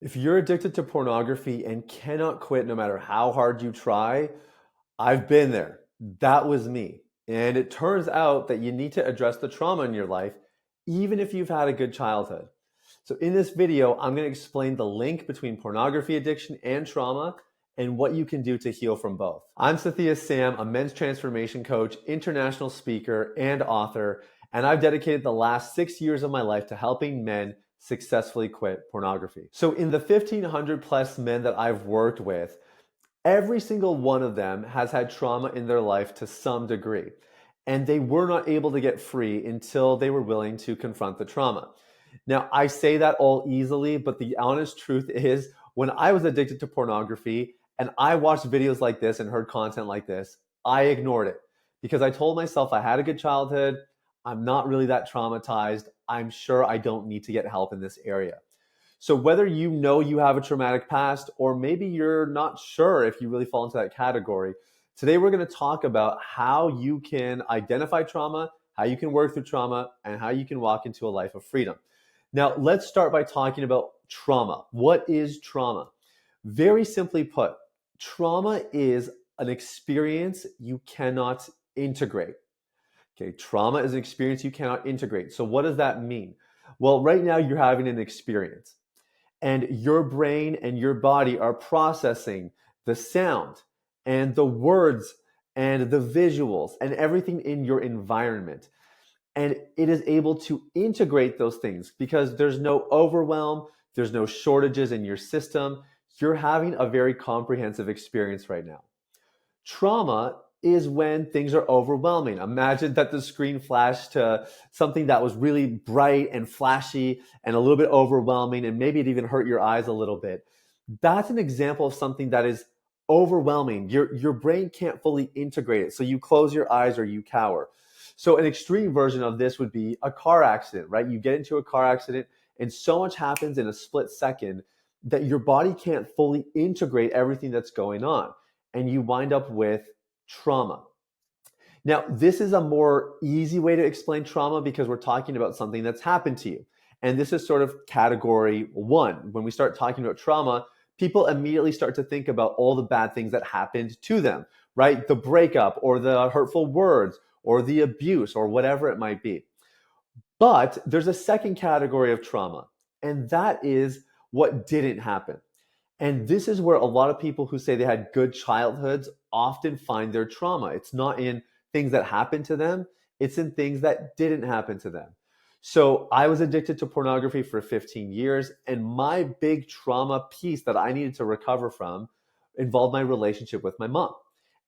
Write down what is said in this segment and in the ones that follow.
If you're addicted to pornography and cannot quit no matter how hard you try, I've been there. That was me. And it turns out that you need to address the trauma in your life, even if you've had a good childhood. So, in this video, I'm going to explain the link between pornography addiction and trauma and what you can do to heal from both. I'm Sathiya Sam, a men's transformation coach, international speaker, and author, and I've dedicated the last 6 years of my life to helping men successfully quit pornography. So, in the 1,500 plus men that I've worked with, every single one of them has had trauma in their life to some degree, and they were not able to get free until they were willing to confront the trauma. Now, I say that all easily, but the honest truth is when I was addicted to pornography and I watched videos like this and heard content like this, I ignored it because I told myself I had a good childhood. I'm not really that traumatized. I'm sure I don't need to get help in this area. So whether you know you have a traumatic past or maybe you're not sure if you really fall into that category, today we're going to talk about how you can identify trauma, how you can work through trauma, and how you can walk into a life of freedom. Now, let's start by talking about trauma. What is trauma? Very simply put, trauma is an experience you cannot integrate. Okay, trauma is an experience you cannot integrate. So what does that mean? Well, right now you're having an experience and your brain and your body are processing the sound and the words and the visuals and everything in your environment. And it is able to integrate those things because there's no overwhelm, there's no shortages in your system. You're having a very comprehensive experience right now. Trauma is when things are overwhelming. Imagine that the screen flashed to something that was really bright and flashy and a little bit overwhelming, and maybe it even hurt your eyes a little bit. That's an example of something that is overwhelming. Your brain can't fully integrate it. So you close your eyes or you cower. So an extreme version of this would be a car accident, right? You get into a car accident and so much happens in a split second that your body can't fully integrate everything that's going on. And you wind up with trauma. Now, this is a more easy way to explain trauma because we're talking about something that's happened to you. And this is sort of category one. When we start talking about trauma, people immediately start to think about all the bad things that happened to them, right? The breakup or the hurtful words or the abuse or whatever it might be. But there's a second category of trauma, and that is what didn't happen. And this is where a lot of people who say they had good childhoods often find their trauma. It's not in things that happened to them, it's in things that didn't happen to them. So I was addicted to pornography for 15 years, and my big trauma piece that I needed to recover from involved my relationship with my mom.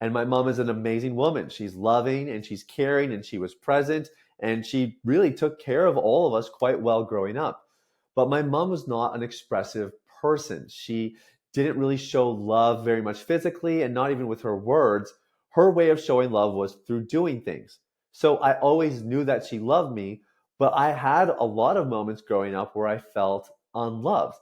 And my mom is an amazing woman. She's loving and she's caring and she was present and she really took care of all of us quite well growing up. But my mom was not an expressive person. She didn't really show love very much physically and not even with her words. Her way of showing love was through doing things. So I always knew that she loved me, but I had a lot of moments growing up where I felt unloved.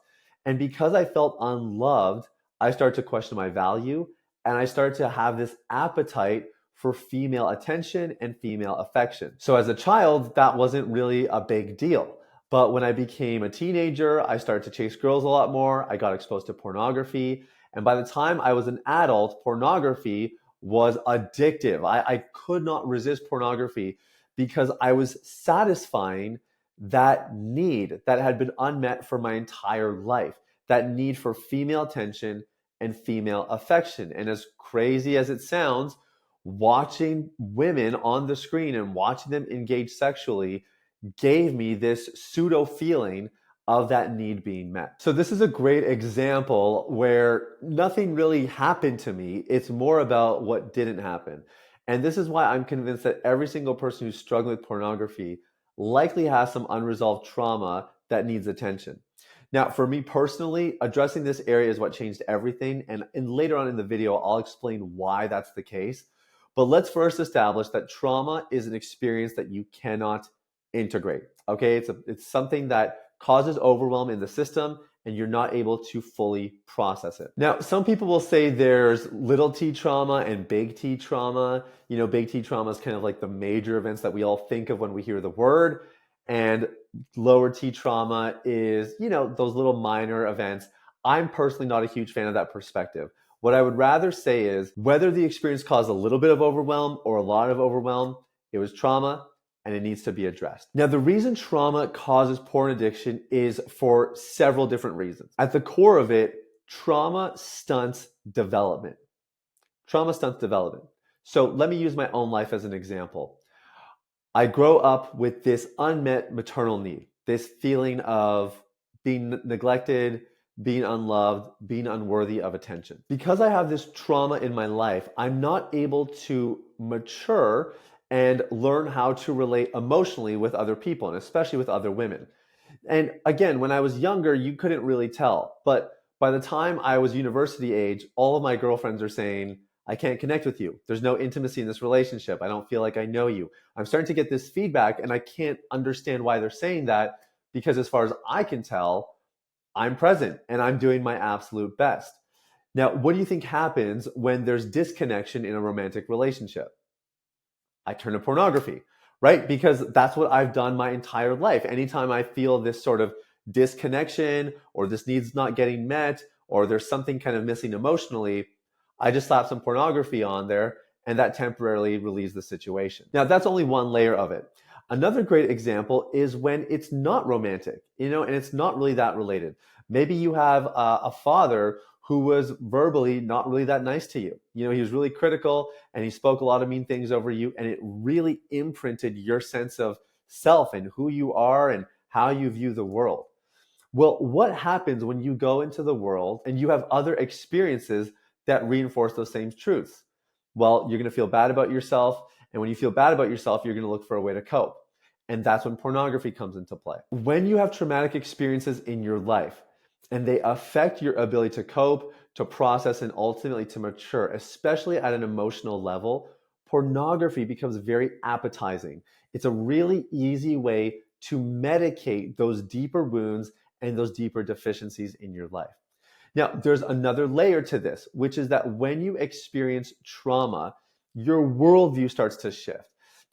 And because I felt unloved, I started to question my value and I started to have this appetite for female attention and female affection. So as a child, that wasn't really a big deal. But when I became a teenager, I started to chase girls a lot more. I got exposed to pornography. And by the time I was an adult, pornography was addictive. I could not resist pornography because I was satisfying that need that had been unmet for my entire life, that need for female attention and female affection. And as crazy as it sounds, watching women on the screen and watching them engage sexually gave me this pseudo feeling of that need being met. So this is a great example where nothing really happened to me. It's more about what didn't happen. And this is why I'm convinced that every single person who's struggling with pornography likely has some unresolved trauma that needs attention. Now, for me personally, addressing this area is what changed everything. And later on in the video, I'll explain why that's the case. But let's first establish that trauma is an experience that you cannot integrate. Okay, it's something that causes overwhelm in the system and you're not able to fully process it. Now, some people will say there's little t trauma and big T trauma. You know, big T trauma is kind of like the major events that we all think of when we hear the word, and lower T trauma is, you know, those little minor events. I'm personally not a huge fan of that perspective. What I would rather say is whether the experience caused a little bit of overwhelm or a lot of overwhelm, it was trauma and it needs to be addressed. Now, the reason trauma causes porn addiction is for several different reasons. At the core of it, trauma stunts development. Trauma stunts development. So let me use my own life as an example. I grow up with this unmet maternal need, this feeling of being neglected, being unloved, being unworthy of attention. Because I have this trauma in my life, I'm not able to mature and learn how to relate emotionally with other people, and especially with other women. And again, when I was younger, you couldn't really tell. But by the time I was university age, all of my girlfriends are saying, I can't connect with you. There's no intimacy in this relationship. I don't feel like I know you. I'm starting to get this feedback and I can't understand why they're saying that because as far as I can tell, I'm present and I'm doing my absolute best. Now, what do you think happens when there's disconnection in a romantic relationship? I turn to pornography, right? Because that's what I've done my entire life. Anytime I feel this sort of disconnection or this need's not getting met or there's something kind of missing emotionally, I just slap some pornography on there and that temporarily relieves the situation. Now, that's only one layer of it. Another great example is when it's not romantic, and it's not really that related. Maybe you have a father who was verbally not really that nice to you. He was really critical and he spoke a lot of mean things over you, and it really imprinted your sense of self and who you are and how you view the world. Well, what happens when you go into the world and you have other experiences that reinforce those same truths? Well, you're going to feel bad about yourself. And when you feel bad about yourself, you're going to look for a way to cope. And that's when pornography comes into play. When you have traumatic experiences in your life and they affect your ability to cope, to process, and ultimately to mature, especially at an emotional level, pornography becomes very appetizing. It's a really easy way to medicate those deeper wounds and those deeper deficiencies in your life. Now, there's another layer to this, which is that when you experience trauma, your worldview starts to shift.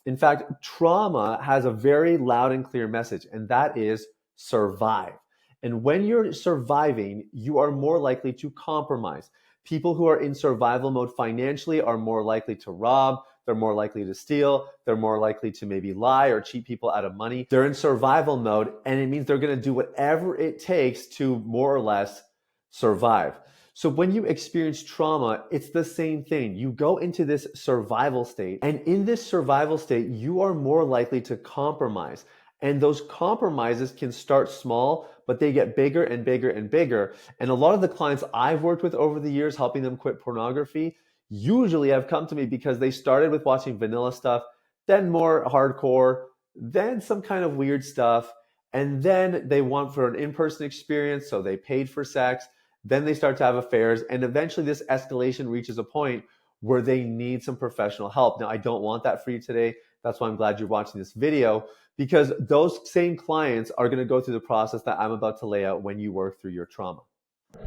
In fact, trauma has a very loud and clear message, and that is survive. And when you're surviving, you are more likely to compromise. People who are in survival mode financially are more likely to rob, they're more likely to steal, they're more likely to maybe lie or cheat people out of money. They're in survival mode, and it means they're going to do whatever it takes to more or less survive. So when you experience trauma, it's the same thing. You go into this survival state, and in this survival state, you are more likely to compromise. And those compromises can start small, but they get bigger and bigger and bigger. And a lot of the clients I've worked with over the years, helping them quit pornography, usually have come to me because they started with watching vanilla stuff, then more hardcore, then some kind of weird stuff, and then they want for an in-person experience, so they paid for sex. Then they start to have affairs, and eventually this escalation reaches a point where they need some professional help. Now, I don't want that for you today. That's why I'm glad you're watching this video, because those same clients are going to go through the process that I'm about to lay out when you work through your trauma.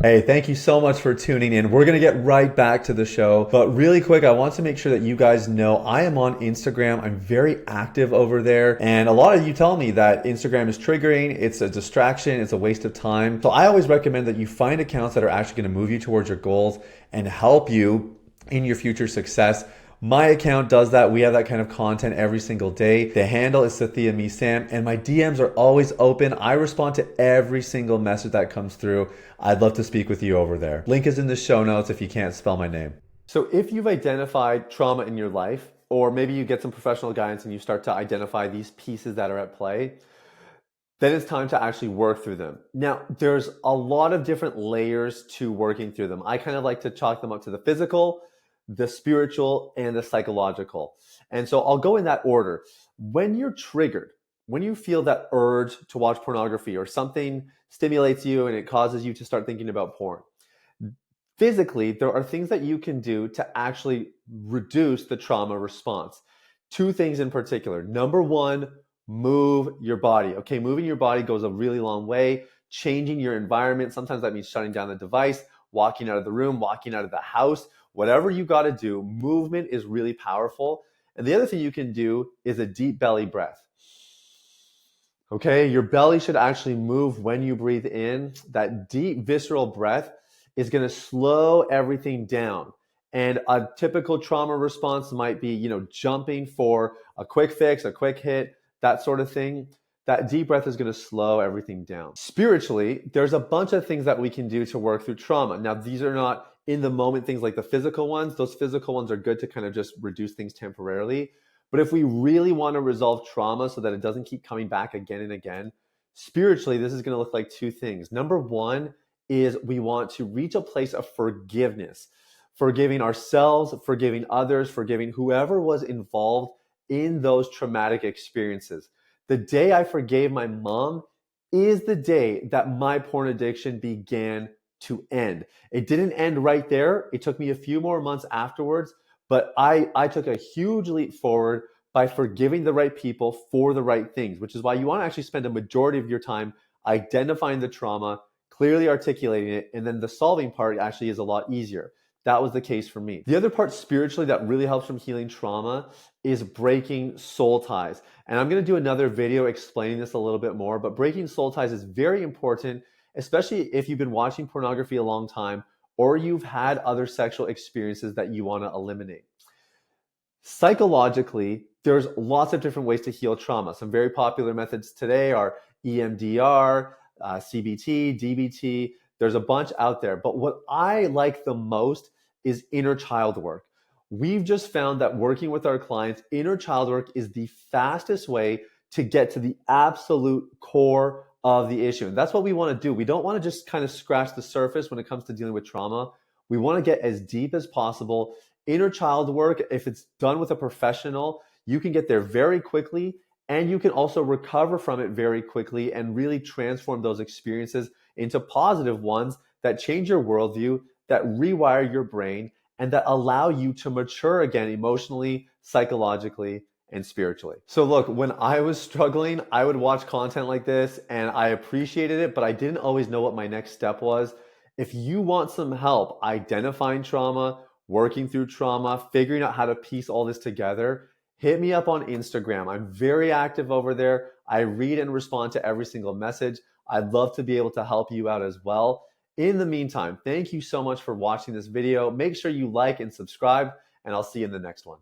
Hey, thank you so much for tuning in. We're going to get right back to the show. But really quick, I want to make sure that you guys know I am on Instagram. I'm very active over there. And a lot of you tell me that Instagram is triggering. It's a distraction. It's a waste of time. So I always recommend that you find accounts that are actually going to move you towards your goals and help you in your future success. My account does that. We have that kind of content every single day. The handle is Sathiya Sam, and my DMs are always open. I respond to every single message that comes through. I'd love to speak with you over there. Link is in the show notes if you can't spell my name. So if you've identified trauma in your life, or maybe you get some professional guidance and you start to identify these pieces that are at play, then it's time to actually work through them. Now, there's a lot of different layers to working through them. I kind of like to chalk them up to the physical, the spiritual, and the psychological. And so I'll go in that order. When you're triggered, when you feel that urge to watch pornography or something stimulates you and it causes you to start thinking about porn, physically, there are things that you can do to actually reduce the trauma response. Two things in particular. Number one, move your body. Okay, moving your body goes a really long way. Changing your environment. Sometimes that means shutting down the device, walking out of the room, walking out of the house. Whatever you got to do, movement is really powerful. And the other thing you can do is a deep belly breath. Okay, your belly should actually move when you breathe in. That deep visceral breath is going to slow everything down. And a typical trauma response might be, jumping for a quick fix, a quick hit, that sort of thing. That deep breath is going to slow everything down. Spiritually, there's a bunch of things that we can do to work through trauma. Now, these are not in the moment things like the physical ones. Those physical ones are good to kind of just reduce things temporarily. But if we really want to resolve trauma so that it doesn't keep coming back again and again, spiritually, this is going to look like two things. Number one is we want to reach a place of forgiveness, forgiving ourselves, forgiving others, forgiving whoever was involved in those traumatic experiences. The day I forgave my mom is the day that my porn addiction began to end. It didn't end right there. It took me a few more months afterwards, but I took a huge leap forward by forgiving the right people for the right things, which is why you want to actually spend a majority of your time identifying the trauma, clearly articulating it, and then the solving part actually is a lot easier. That was the case for me. The other part spiritually that really helps from healing trauma is breaking soul ties. And I'm going to do another video explaining this a little bit more, but breaking soul ties is very important, especially if you've been watching pornography a long time or you've had other sexual experiences that you want to eliminate. Psychologically, there's lots of different ways to heal trauma. Some very popular methods today are EMDR, CBT, DBT. There's a bunch out there. But what I like the most is inner child work. We've just found that working with our clients, inner child work is the fastest way to get to the absolute core of the issue. And that's what we want to do. We don't want to just kind of scratch the surface when it comes to dealing with trauma. We want to get as deep as possible. Inner child work, if it's done with a professional, you can get there very quickly and you can also recover from it very quickly and really transform those experiences into positive ones that change your worldview, that rewire your brain, and that allow you to mature again emotionally, psychologically, and spiritually. So look, when I was struggling, I would watch content like this and I appreciated it, but I didn't always know what my next step was. If you want some help identifying trauma, working through trauma, figuring out how to piece all this together, hit me up on Instagram. I'm very active over there. I read and respond to every single message. I'd love to be able to help you out as well. In the meantime, thank you so much for watching this video. Make sure you like and subscribe, and I'll see you in the next one.